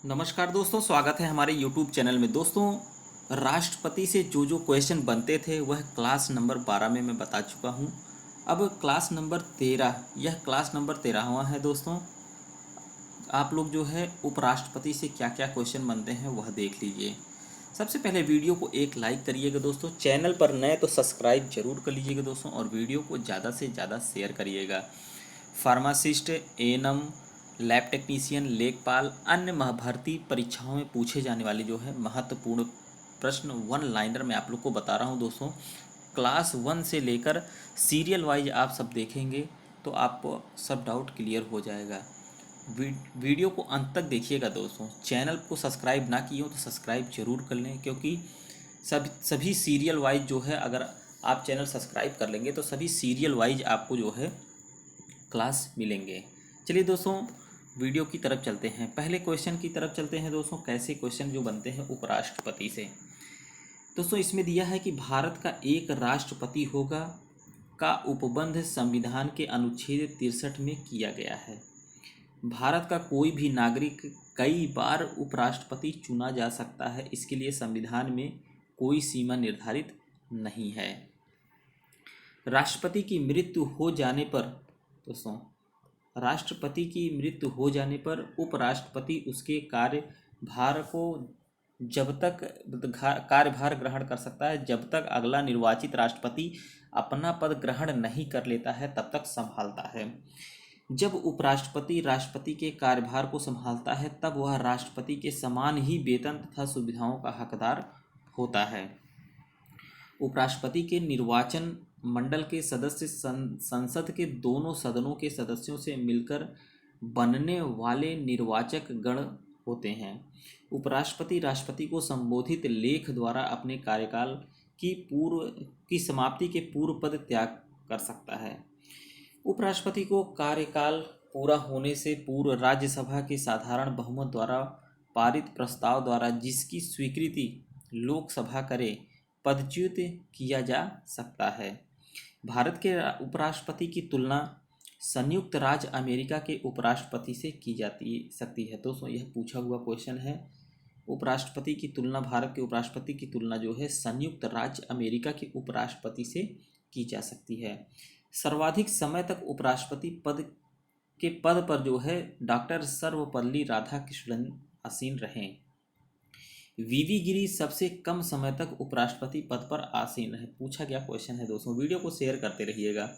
नमस्कार दोस्तों, स्वागत है हमारे YouTube चैनल में। दोस्तों, राष्ट्रपति से जो जो क्वेश्चन बनते थे वह क्लास नंबर 12 में मैं बता चुका हूं। अब क्लास नंबर 13, यह क्लास नंबर 13वां है दोस्तों। आप लोग जो है उपराष्ट्रपति से क्या क्या क्वेश्चन बनते हैं वह देख लीजिए। सबसे पहले वीडियो को एक लाइक करिएगा दोस्तों। चैनल पर नए तो सब्सक्राइब जरूर कर लीजिएगा दोस्तों, और वीडियो को ज़्यादा से ज़्यादा शेयर करिएगा। फार्मासिस्ट, एएनएम, लैब टेक्नीशियन, लेखपाल, अन्य भर्ती परीक्षाओं में पूछे जाने वाले जो है महत्वपूर्ण प्रश्न वन लाइनर मैं आप लोग को बता रहा हूं दोस्तों। क्लास 1 से लेकर सीरियल वाइज आप सब देखेंगे तो आपको सब डाउट क्लियर हो जाएगा। वीडियो को अंत तक देखिएगा दोस्तों। चैनल को सब्सक्राइब ना किए हो तो सब्सक्राइब जरूर कर लें, क्योंकि सभी सीरियल वाइज जो है, अगर आप चैनल सब्सक्राइब कर लेंगे तो सभी सीरियल वाइज आपको जो है क्लास मिलेंगे। चलिए दोस्तों, वीडियो की तरफ चलते हैं। पहले क्वेश्चन की तरफ चलते हैं दोस्तों। कैसे क्वेश्चन जो बनते हैं उपराष्ट्रपति से। दोस्तों, इसमें दिया है कि भारत का एक राष्ट्रपति होगा का उपबंध संविधान के अनुच्छेद 63 में किया गया है। भारत का कोई भी नागरिक कई बार उपराष्ट्रपति चुना जा सकता है, इसके लिए संविधान में कोई सीमा निर्धारित नहीं है। राष्ट्रपति की मृत्यु हो जाने पर दोस्तों, राष्ट्रपति की मृत्यु हो जाने पर उपराष्ट्रपति उसके कार्यभार को जब तक कार्यभार ग्रहण कर सकता है, जब तक अगला निर्वाचित राष्ट्रपति अपना पद ग्रहण नहीं कर लेता है तब तक संभालता है। जब उपराष्ट्रपति राष्ट्रपति के कार्यभार को संभालता है तब वह राष्ट्रपति के समान ही वेतन तथा सुविधाओं का हकदार होता है। उपराष्ट्रपति के निर्वाचन मंडल के सदस्य संसद के दोनों सदनों के सदस्यों से मिलकर बनने वाले निर्वाचक गण होते हैं। उपराष्ट्रपति राष्ट्रपति को संबोधित लेख द्वारा अपने कार्यकाल की समाप्ति के पूर्व पद त्याग कर सकता है। उपराष्ट्रपति को कार्यकाल पूरा होने से पूर्व राज्यसभा के साधारण बहुमत द्वारा पारित प्रस्ताव द्वारा जिसकी स्वीकृति लोकसभा करे पदच्युत किया जा सकता है। भारत के उपराष्ट्रपति की तुलना संयुक्त राज्य अमेरिका के उपराष्ट्रपति से की सकती है। दोस्तों, यह पूछा हुआ क्वेश्चन है। उपराष्ट्रपति की तुलना, भारत के उपराष्ट्रपति की तुलना जो है संयुक्त राज्य अमेरिका के उपराष्ट्रपति से की जा सकती है। सर्वाधिक समय तक उपराष्ट्रपति पद पर जो है डॉक्टर सर्वपल्ली राधाकृष्णन आसीन रहे। वीवी गिरी सबसे कम समय तक उपराष्ट्रपति पद पर आसीन रहे। पूछा गया क्वेश्चन है दोस्तों, वीडियो को शेयर करते रहिएगा।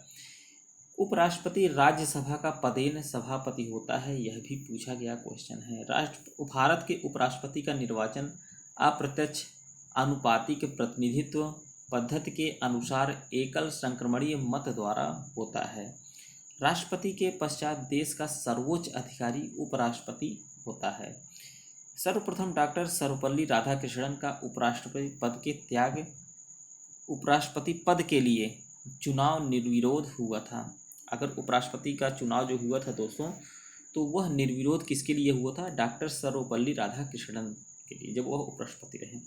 उपराष्ट्रपति राज्यसभा का पदेन सभापति होता है, यह भी पूछा गया क्वेश्चन है। भारत के उपराष्ट्रपति का निर्वाचन अप्रत्यक्ष आनुपातिक प्रतिनिधित्व पद्धति के अनुसार एकल संक्रमणीय मत द्वारा होता है। राष्ट्रपति के पश्चात देश का सर्वोच्च अधिकारी उपराष्ट्रपति होता है। सर्वप्रथम डॉक्टर सर्वपल्ली राधाकृष्णन का उपराष्ट्रपति पद के लिए चुनाव निर्विरोध हुआ था। अगर उपराष्ट्रपति का चुनाव जो हुआ था दोस्तों, तो वह निर्विरोध किसके लिए हुआ था? डॉक्टर सर्वपल्ली राधाकृष्णन के लिए, जब वह उपराष्ट्रपति रहे।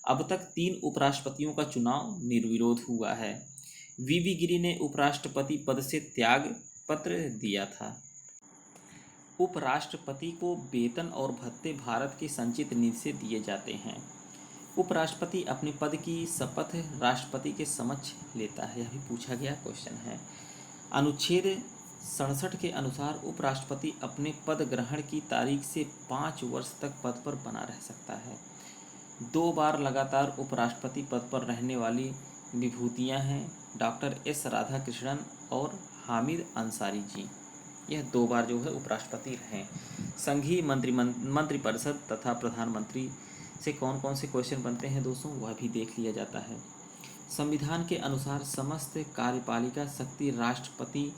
अब तक 3 उपराष्ट्रपतियों का चुनाव निर्विरोध हुआ है। वीवी गिरी ने उपराष्ट्रपति पद से त्याग पत्र दिया था। उपराष्ट्रपति को वेतन और भत्ते भारत की संचित निधि से दिए जाते हैं। उपराष्ट्रपति अपने पद की शपथ राष्ट्रपति के समक्ष लेता है, यह भी पूछा गया क्वेश्चन है। अनुच्छेद 67 के अनुसार उपराष्ट्रपति अपने पद ग्रहण की तारीख से 5 वर्ष तक पद पर बना रह सकता है। 2 बार लगातार उपराष्ट्रपति पद पर रहने वाली विभूतियां हैं डॉक्टर एस राधाकृष्णन और हामिद अंसारी जी। यह 2 बार जो है उपराष्ट्रपति रहे। संघीय मंत्रिपरिषद तथा प्रधानमंत्री से कौन कौन से क्वेश्चन बनते हैं दोस्तों, वह भी देख लिया जाता है। संविधान के अनुसार समस्त कार्यपालिका शक्ति राष्ट्रपति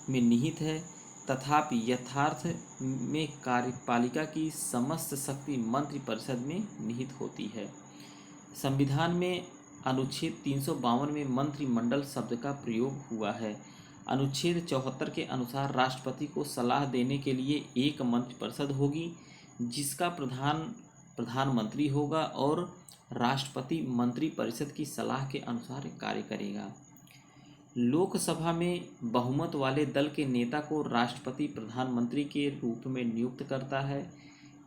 में निहित है, तथापि यथार्थ में कार्यपालिका की समस्त शक्ति मंत्रिपरिषद में निहित होती है। संविधान में अनुच्छेद 352 में मंत्रिमंडल शब्द का प्रयोग हुआ है। अनुच्छेद 74 के अनुसार राष्ट्रपति को सलाह देने के लिए एक मंत्रिपरिषद होगी, जिसका प्रधानमंत्री होगा और राष्ट्रपति मंत्रिपरिषद की सलाह के अनुसार कार्य करेगा। लोकसभा में बहुमत वाले दल के नेता को राष्ट्रपति प्रधानमंत्री के रूप में नियुक्त करता है।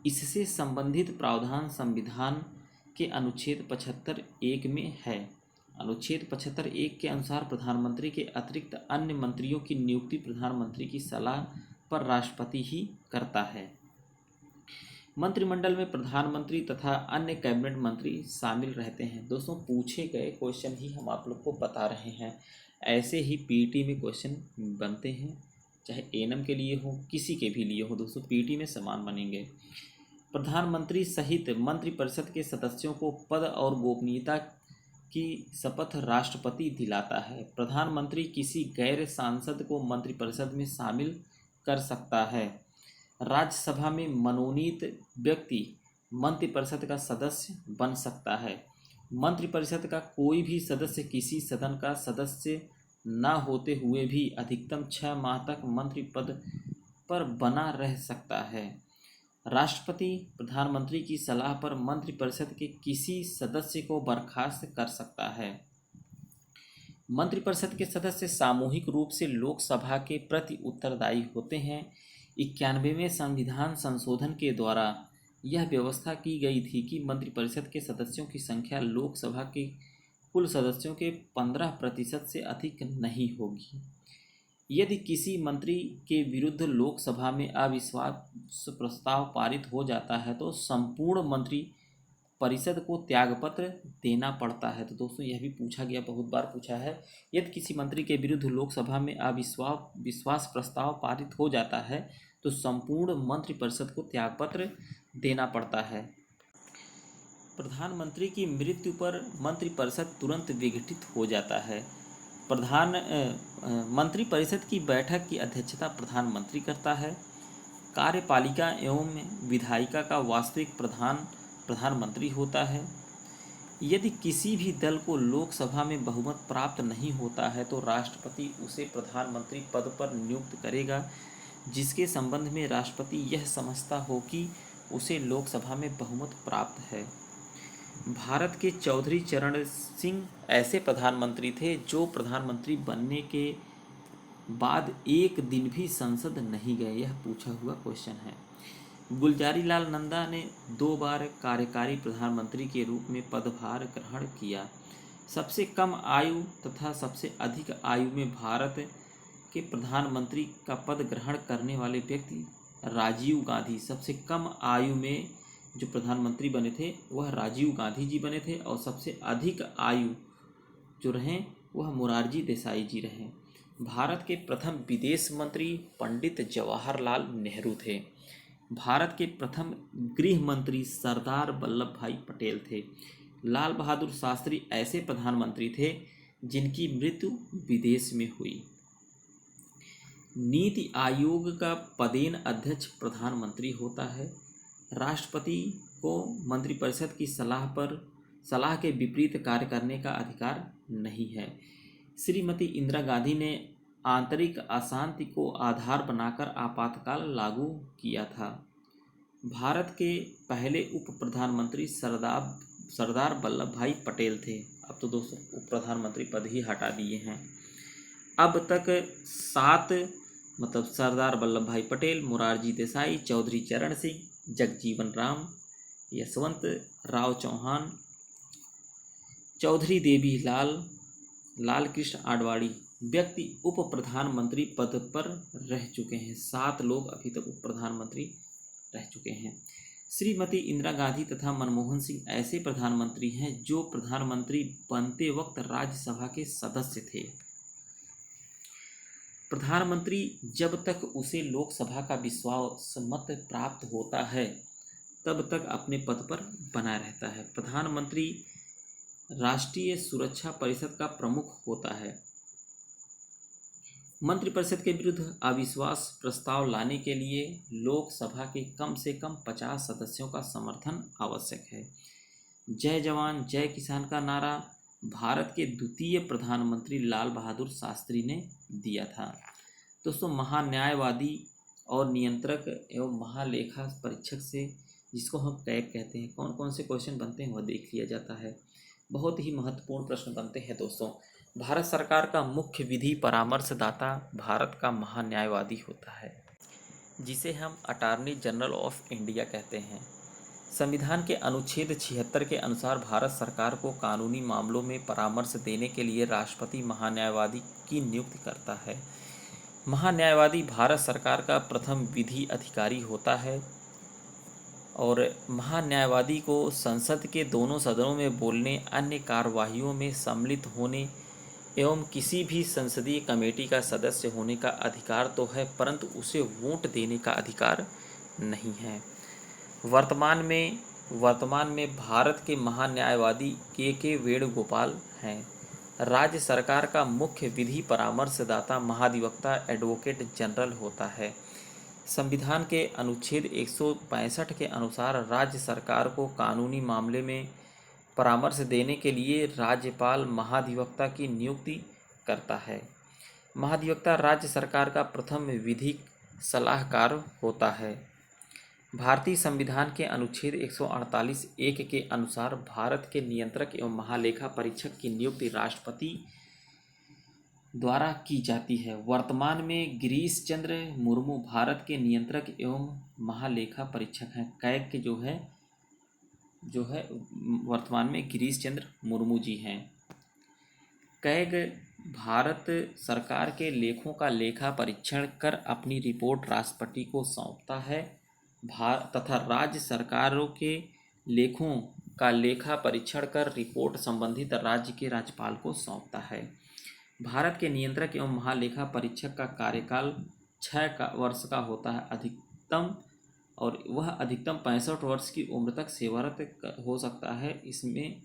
इससे संबंधित प्रावधान संविधान के अनुच्छेद 75(1) में है। अनुच्छेद 75(1) के अनुसार प्रधानमंत्री के अतिरिक्त अन्य मंत्रियों की नियुक्ति प्रधानमंत्री की सलाह पर राष्ट्रपति ही करता है। मंत्रिमंडल में प्रधानमंत्री तथा अन्य कैबिनेट मंत्री शामिल रहते हैं। दोस्तों, पूछे गए क्वेश्चन ही हम आप लोग को बता रहे हैं। ऐसे ही पीटी में क्वेश्चन बनते हैं, चाहे एएनएम के लिए हो, किसी के भी लिए हो। दोस्तों, पीटी में समान बनेंगे। प्रधानमंत्री सहित मंत्रिपरिषद के सदस्यों को पद और गोपनीयता की शपथ राष्ट्रपति दिलाता है। प्रधानमंत्री किसी गैर सांसद को मंत्रिपरिषद में शामिल कर सकता है। राज्यसभा में मनोनीत व्यक्ति मंत्रिपरिषद का सदस्य बन सकता है। मंत्रिपरिषद का कोई भी सदस्य किसी सदन का सदस्य न होते हुए भी अधिकतम 6 माह तक मंत्री पद पर बना रह सकता है। राष्ट्रपति प्रधानमंत्री की सलाह पर मंत्रिपरिषद के किसी सदस्य को बर्खास्त कर सकता है। मंत्रिपरिषद के सदस्य सामूहिक रूप से लोकसभा के प्रति उत्तरदायी होते हैं। 91वें संविधान संशोधन के द्वारा यह व्यवस्था की गई थी कि मंत्रिपरिषद के सदस्यों की संख्या लोकसभा के कुल सदस्यों के 15% से अधिक नहीं होगी। यदि किसी मंत्री के विरुद्ध लोकसभा में अविश्वास प्रस्ताव पारित हो जाता है तो संपूर्ण मंत्री परिषद को त्यागपत्र देना पड़ता है। तो दोस्तों, यह भी पूछा गया, बहुत बार पूछा है। यदि किसी मंत्री के विरुद्ध लोकसभा में अविश्वास प्रस्ताव पारित हो जाता है तो संपूर्ण मंत्रिपरिषद को त्यागपत्र देना पड़ता है। प्रधानमंत्री की मृत्यु पर मंत्रिपरिषद तुरंत विघटित हो जाता है। मंत्रिपरिषद की बैठक की अध्यक्षता प्रधानमंत्री करता है। कार्यपालिका एवं विधायिका का वास्तविक प्रधानमंत्री होता है। यदि किसी भी दल को लोकसभा में बहुमत प्राप्त नहीं होता है तो राष्ट्रपति उसे प्रधानमंत्री पद पर नियुक्त करेगा जिसके संबंध में राष्ट्रपति यह समझता हो कि उसे लोकसभा में बहुमत प्राप्त है। भारत के चौधरी चरण सिंह ऐसे प्रधानमंत्री थे जो प्रधानमंत्री बनने के बाद एक दिन भी संसद नहीं गए। यह पूछा हुआ क्वेश्चन है। गुलजारी लाल नंदा ने 2 बार कार्यकारी प्रधानमंत्री के रूप में पदभार ग्रहण किया। सबसे कम आयु तथा सबसे अधिक आयु में भारत के प्रधानमंत्री का पद ग्रहण करने वाले व्यक्ति राजीव गांधी। सबसे कम आयु में जो प्रधानमंत्री बने थे वह राजीव गांधी जी बने थे और सबसे अधिक आयु जो रहे वह मोरारजी देसाई जी रहे। भारत के प्रथम विदेश मंत्री पंडित जवाहरलाल नेहरू थे। भारत के प्रथम गृह मंत्री सरदार वल्लभ भाई पटेल थे। लाल बहादुर शास्त्री ऐसे प्रधानमंत्री थे जिनकी मृत्यु विदेश में हुई। नीति आयोग का पदेन अध्यक्ष प्रधानमंत्री होता है। राष्ट्रपति को मंत्रिपरिषद की सलाह के विपरीत कार्य करने का अधिकार नहीं है। श्रीमती इंदिरा गांधी ने आंतरिक अशांति को आधार बनाकर आपातकाल लागू किया था। भारत के पहले उप प्रधानमंत्री सरदार वल्लभ भाई पटेल थे। अब तो दोस्तों उप प्रधानमंत्री पद ही हटा दिए हैं। अब तक 7 सरदार वल्लभ भाई पटेल, मोरारजी देसाई, चौधरी चरण सिंह, जगजीवन राम, यशवंत राव चौहान, चौधरी देवी लाल कृष्ण आडवाणी व्यक्ति उप प्रधानमंत्री पद पर रह चुके हैं। 7 लोग अभी तक उप प्रधानमंत्री रह चुके हैं। श्रीमती इंदिरा गांधी तथा मनमोहन सिंह ऐसे प्रधानमंत्री हैं जो प्रधानमंत्री बनते वक्त राज्यसभा के सदस्य थे। प्रधानमंत्री जब तक उसे लोकसभा का विश्वास मत प्राप्त होता है तब तक अपने पद पर बना रहता है। प्रधानमंत्री राष्ट्रीय सुरक्षा परिषद का प्रमुख होता है। मंत्रिपरिषद के विरुद्ध अविश्वास प्रस्ताव लाने के लिए लोकसभा के कम से कम 50 सदस्यों का समर्थन आवश्यक है। जय जवान जय किसान का नारा भारत के द्वितीय प्रधानमंत्री लाल बहादुर शास्त्री ने दिया था। दोस्तों, महान्यायवादी और नियंत्रक एवं महालेखा परीक्षक से, जिसको हम टैग कहते हैं, कौन कौन से क्वेश्चन बनते हैं वह देख लिया जाता है। बहुत ही महत्वपूर्ण प्रश्न बनते हैं। दोस्तों, भारत सरकार का मुख्य विधि परामर्शदाता भारत का महान्यायवादी होता है। जिसे हम अटॉर्नी जनरल ऑफ इंडिया कहते हैं। संविधान के अनुच्छेद 76 के अनुसार भारत सरकार को कानूनी मामलों में परामर्श देने के लिए राष्ट्रपति महान्यायवादी की नियुक्ति करता है। महान्यायवादी भारत सरकार का प्रथम विधि अधिकारी होता है और महान्यायवादी को संसद के दोनों सदनों में बोलने, अन्य कार्यवाहियों में सम्मिलित होने एवं किसी भी संसदीय कमेटी का सदस्य होने का अधिकार तो है, परंतु उसे वोट देने का अधिकार नहीं है। वर्तमान में भारत के महान्यायवादी के वेणुगोपाल हैं। राज्य सरकार का मुख्य विधि परामर्शदाता महाधिवक्ता एडवोकेट जनरल होता है। संविधान के अनुच्छेद 165 के अनुसार राज्य सरकार को कानूनी मामले में परामर्श देने के लिए राज्यपाल महाधिवक्ता की नियुक्ति करता है। महाधिवक्ता राज्य सरकार का प्रथम विधिक सलाहकार होता है। भारतीय संविधान के अनुच्छेद 148(1) के अनुसार भारत के नियंत्रक एवं महालेखा परीक्षक की नियुक्ति राष्ट्रपति द्वारा की जाती है। वर्तमान में गिरीश चंद्र मुर्मू भारत के नियंत्रक एवं महालेखा परीक्षक हैं। कैग के जो है वर्तमान में गिरीश चंद्र मुर्मू जी हैं। कैग भारत सरकार के लेखों का लेखा परीक्षण कर अपनी रिपोर्ट राष्ट्रपति को सौंपता है तथा राज्य सरकारों के लेखों का लेखा परीक्षण कर रिपोर्ट संबंधित राज्य के राज्यपाल को सौंपता है। भारत के नियंत्रक एवं महालेखा परीक्षक का कार्यकाल 6 वर्ष का होता है अधिकतम, और वह अधिकतम 65 वर्ष की उम्र तक सेवारत हो सकता है, इसमें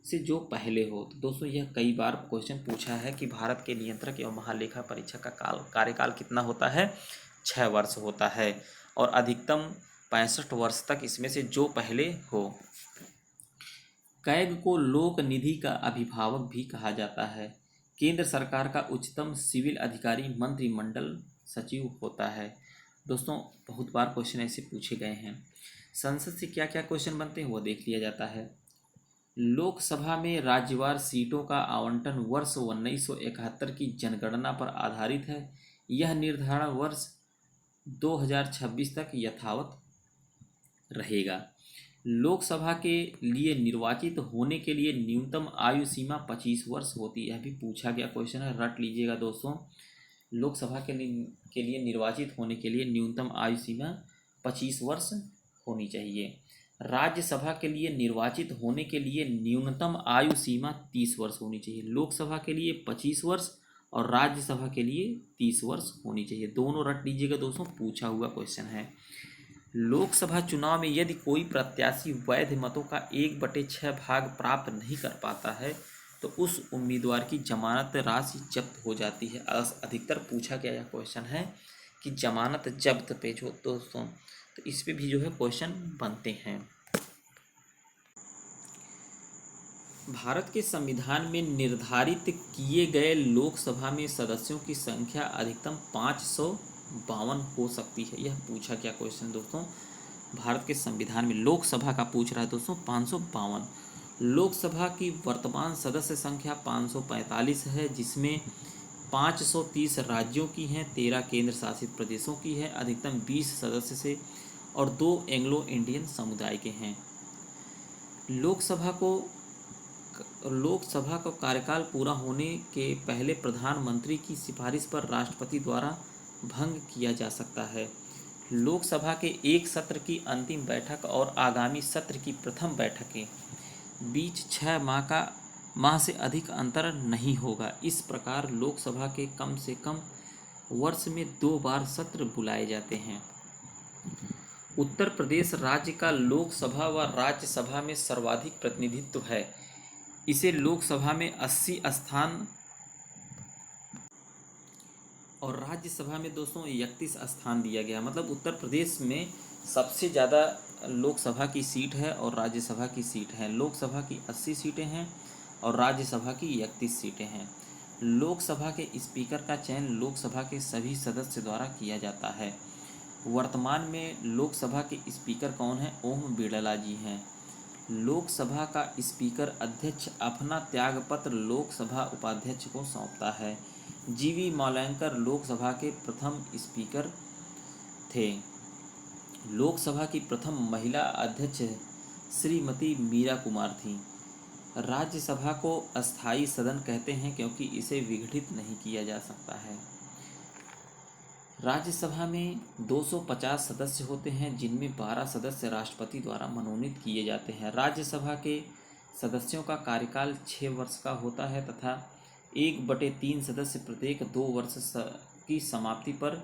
से जो पहले हो। तो दोस्तों यह कई बार क्वेश्चन पूछा है कि भारत के नियंत्रक एवं महालेखा परीक्षक का कार्यकाल कितना होता है, 6 वर्ष होता है, और अधिकतम 65 वर्ष तक इसमें से जो पहले हो। कैग को लोक निधि का अभिभावक भी कहा जाता है। केंद्र सरकार का उच्चतम सिविल अधिकारी मंत्रिमंडल सचिव होता है। दोस्तों बहुत बार क्वेश्चन ऐसे पूछे गए हैं। संसद से क्या क्या क्वेश्चन बनते हैं वो देख लिया जाता है। लोकसभा में राज्यवार सीटों का आवंटन वर्ष 1971 की जनगणना पर आधारित है। यह निर्धारण वर्ष 2026 तक यथावत रहेगा। लोकसभा के लिए निर्वाचित होने के लिए न्यूनतम आयु सीमा 25 वर्ष होती है। यह भी पूछा गया क्वेश्चन है, रट लीजिएगा दोस्तों। लोकसभा के लिए निर्वाचित होने के लिए न्यूनतम आयु सीमा 25 वर्ष होनी चाहिए। राज्यसभा के लिए निर्वाचित होने के लिए न्यूनतम आयु सीमा 30 वर्ष होनी चाहिए। लोकसभा के लिए 25 वर्ष और राज्यसभा के लिए 30 वर्ष होनी चाहिए। दोनों रट लीजिएगा दोस्तों, पूछा हुआ क्वेश्चन है। लोकसभा चुनाव में यदि कोई प्रत्याशी वैध मतों का 1/6 भाग प्राप्त नहीं कर पाता है तो उस उम्मीदवार की जमानत राशि जब्त हो जाती है। अधिकतर पूछा गया यह क्वेश्चन है कि जमानत जब्त पे जो दोस्तों, तो इस पे भी जो है क्वेश्चन बनते हैं। भारत के संविधान में निर्धारित किए गए लोकसभा में सदस्यों की संख्या अधिकतम 552 हो सकती है। यह पूछा क्या क्वेश्चन दोस्तों, भारत के संविधान में लोकसभा का पूछ रहा है दोस्तों 552। लोकसभा की वर्तमान सदस्य संख्या 545 है, जिसमें 530 राज्यों की हैं, 13 केंद्र शासित प्रदेशों की है, अधिकतम 20 सदस्य से और 2 एंग्लो इंडियन समुदाय के हैं। लोकसभा का कार्यकाल पूरा होने के पहले प्रधानमंत्री की सिफारिश पर राष्ट्रपति द्वारा भंग किया जा सकता है। लोकसभा के एक सत्र की अंतिम बैठक और आगामी सत्र की प्रथम बैठक के बीच 6 माह से अधिक अंतर नहीं होगा। इस प्रकार लोकसभा के कम से कम वर्ष में 2 बार सत्र बुलाए जाते हैं। उत्तर प्रदेश राज्य का लोकसभा व राज्यसभा में सर्वाधिक प्रतिनिधित्व है। इसे लोकसभा में 80 स्थान और राज्यसभा में दोस्तों 31 स्थान दिया गया। मतलब उत्तर प्रदेश में सबसे ज़्यादा लोकसभा की सीट है और राज्यसभा की सीट है। लोकसभा की 80 सीटें हैं और राज्यसभा की 31 सीटें हैं। लोकसभा के स्पीकर का चयन लोकसभा के सभी सदस्य द्वारा किया जाता है। वर्तमान में लोकसभा के स्पीकर कौन हैं? ओम बिड़ला जी हैं। लोकसभा का स्पीकर अध्यक्ष अपना त्यागपत्र लोकसभा उपाध्यक्ष को सौंपता है। जीवी मौलंकर लोकसभा के प्रथम स्पीकर थे। लोकसभा की प्रथम महिला अध्यक्ष श्रीमती मीरा कुमार थीं। राज्यसभा को अस्थायी सदन कहते हैं क्योंकि इसे विघटित नहीं किया जा सकता है। राज्यसभा में 250 सदस्य होते हैं, जिनमें 12 सदस्य राष्ट्रपति द्वारा मनोनीत किए जाते हैं। राज्यसभा के सदस्यों का कार्यकाल 6 वर्ष का होता है तथा 1/3 सदस्य प्रत्येक 2 वर्ष की समाप्ति पर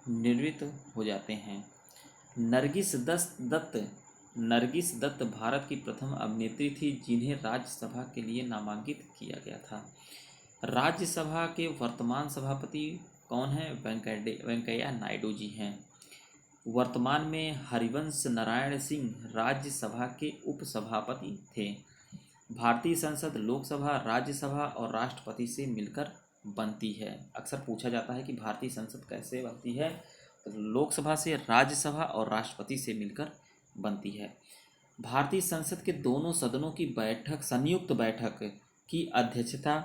निवृत्त हो जाते हैं। नरगिस दत्त भारत की प्रथम अभिनेत्री थी जिन्हें राज्यसभा के लिए नामांकित किया गया था। राज्यसभा के वर्तमान सभापति कौन है? वेंकैया नायडू जी हैं। वर्तमान में हरिवंश नारायण सिंह राज्यसभा के उपसभापति थे। भारतीय संसद लोकसभा, राज्यसभा और राष्ट्रपति से मिलकर बनती है। अक्सर पूछा जाता है कि भारतीय संसद कैसे बनती है, तो लोकसभा से, राज्यसभा और राष्ट्रपति से मिलकर बनती है। भारतीय संसद के दोनों सदनों की संयुक्त बैठक की अध्यक्षता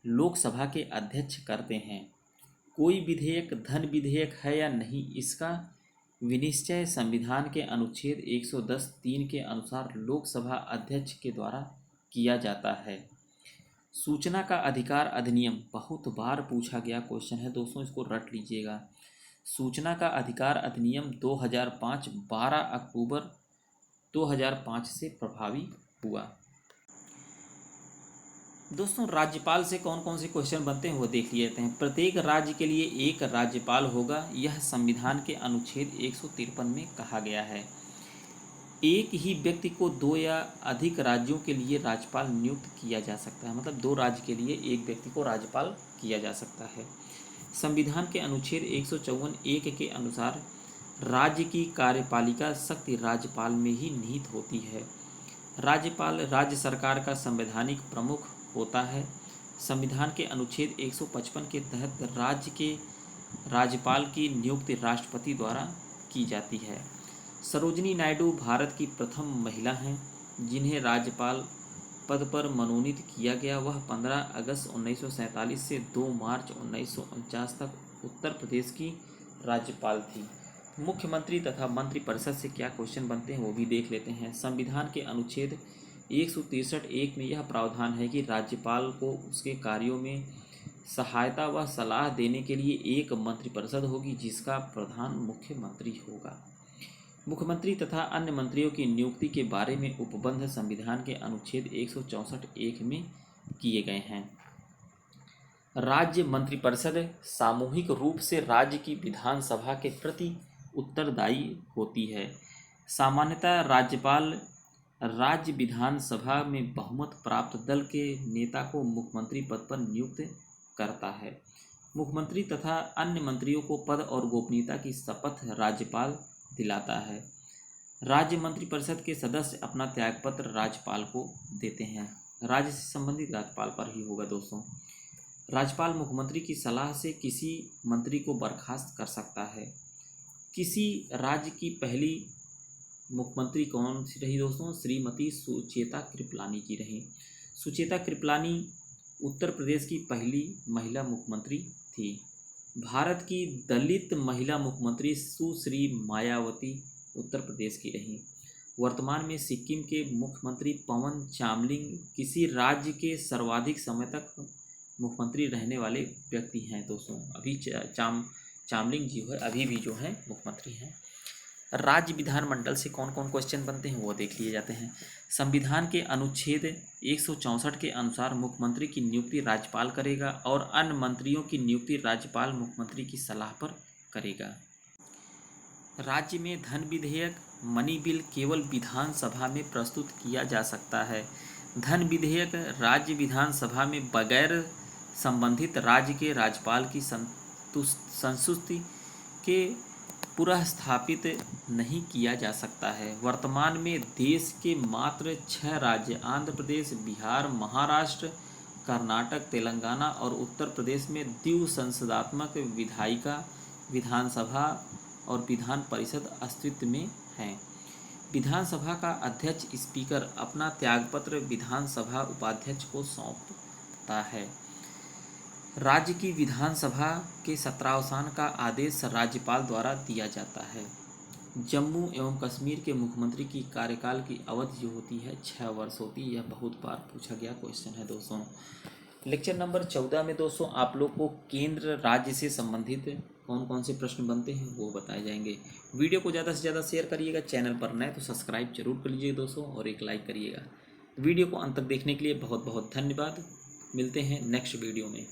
लोकसभा के अध्यक्ष करते हैं। कोई विधेयक धन विधेयक है या नहीं, इसका विनिश्चय संविधान के अनुच्छेद 110(3) के अनुसार लोकसभा अध्यक्ष के द्वारा किया जाता है। सूचना का अधिकार अधिनियम बहुत बार पूछा गया क्वेश्चन है दोस्तों, इसको रट लीजिएगा। सूचना का अधिकार अधिनियम 2005 12 अक्टूबर 2005 से प्रभावी हुआ। दोस्तों, राज्यपाल से कौन कौन से क्वेश्चन बनते हैं वो देख लेते हैं। प्रत्येक राज्य के लिए एक राज्यपाल होगा, यह संविधान के अनुच्छेद 153 में कहा गया है। एक ही व्यक्ति को 2 या अधिक राज्यों के लिए राज्यपाल नियुक्त किया जा सकता है, मतलब 2 राज्य के लिए एक व्यक्ति को राज्यपाल किया जा सकता है। संविधान के अनुच्छेद 154(1) के अनुसार राज्य की कार्यपालिका शक्ति राज्यपाल में ही निहित होती है। राज्यपाल राज्य सरकार का संवैधानिक प्रमुख होता है। संविधान के अनुच्छेद 155 के तहत राज्य के राज्यपाल की नियुक्ति राष्ट्रपति द्वारा की जाती है। सरोजिनी नायडू भारत की प्रथम महिला हैं जिन्हें राज्यपाल पद पर मनोनीत किया गया। वह 15 अगस्त 1947 से 2 मार्च 1949 तक उत्तर प्रदेश की राज्यपाल थी। मुख्यमंत्री तथा मंत्रिपरिषद से क्या क्वेश्चन बनते हैं वो भी देख लेते हैं। संविधान के अनुच्छेद 163(1) में यह प्रावधान है कि राज्यपाल को उसके कार्यों में सहायता व सलाह देने के लिए एक मंत्रिपरिषद होगी जिसका प्रधान मुख्यमंत्री होगा। मुख्यमंत्री तथा अन्य मंत्रियों की नियुक्ति के बारे में उपबंध संविधान के अनुच्छेद 164(1) में किए गए हैं। राज्य मंत्रिपरिषद सामूहिक रूप से राज्य की विधानसभा के प्रति उत्तरदायी होती है। सामान्यतः राज्यपाल राज्य विधानसभा में बहुमत प्राप्त दल के नेता को मुख्यमंत्री पद पर नियुक्त करता है। मुख्यमंत्री तथा अन्य मंत्रियों को पद और गोपनीयता की शपथ राज्यपाल दिलाता है। राज्य मंत्रिपरिषद के सदस्य अपना त्यागपत्र राज्यपाल को देते हैं। राज्य से संबंधित राज्यपाल पर ही होगा दोस्तों। राज्यपाल मुख्यमंत्री की सलाह से किसी मंत्री को बर्खास्त कर सकता है। किसी राज्य की पहली मुख्यमंत्री कौन सी रही दोस्तों? श्रीमती सुचेता कृपलानी जी रही। सुचेता कृपलानी उत्तर प्रदेश की पहली महिला मुख्यमंत्री थी। भारत की दलित महिला मुख्यमंत्री सुश्री मायावती उत्तर प्रदेश की रही। वर्तमान में सिक्किम के मुख्यमंत्री पवन चामलिंग किसी राज्य के सर्वाधिक समय तक मुख्यमंत्री रहने वाले व्यक्ति हैं दोस्तों। अभी चामलिंग जी अभी भी जो है मुख्यमंत्री हैं। राज्य विधानमंडल से कौन कौन क्वेश्चन बनते हैं वो देख लिए जाते हैं। संविधान के अनुच्छेद 164 के अनुसार मुख्यमंत्री की नियुक्ति राज्यपाल करेगा और अन्य मंत्रियों की नियुक्ति राज्यपाल मुख्यमंत्री की सलाह पर करेगा। राज्य में धन विधेयक मनी बिल केवल विधानसभा में प्रस्तुत किया जा सकता है। धन विधेयक राज्य विधानसभा में बगैर संबंधित राज्य के राज्यपाल की संस्तुति के पुनः स्थापित नहीं किया जा सकता है। वर्तमान में देश के मात्र 6 राज्य आंध्र प्रदेश, बिहार, महाराष्ट्र, कर्नाटक, तेलंगाना और उत्तर प्रदेश में द्वि संसदात्मक विधायिका विधानसभा और विधान परिषद अस्तित्व में हैं। विधानसभा का अध्यक्ष स्पीकर अपना त्यागपत्र विधानसभा उपाध्यक्ष को सौंपता है। राज्य की विधानसभा के सत्रावसान का आदेश राज्यपाल द्वारा दिया जाता है। जम्मू एवं कश्मीर के मुख्यमंत्री की कार्यकाल की अवधि जो होती है 6 वर्ष होती है। यह बहुत बार पूछा गया क्वेश्चन है दोस्तों। लेक्चर नंबर 14 में दोस्तों आप लोग को केंद्र राज्य से संबंधित कौन कौन से प्रश्न बनते हैं वो बताए जाएंगे। वीडियो को ज़्यादा से ज़्यादा शेयर करिएगा। चैनल पर नए तो सब्सक्राइब जरूर कर लीजिएगा दोस्तों और एक लाइक करिएगा। वीडियो को अंत तक देखने के लिए बहुत बहुत धन्यवाद। मिलते हैं नेक्स्ट वीडियो में।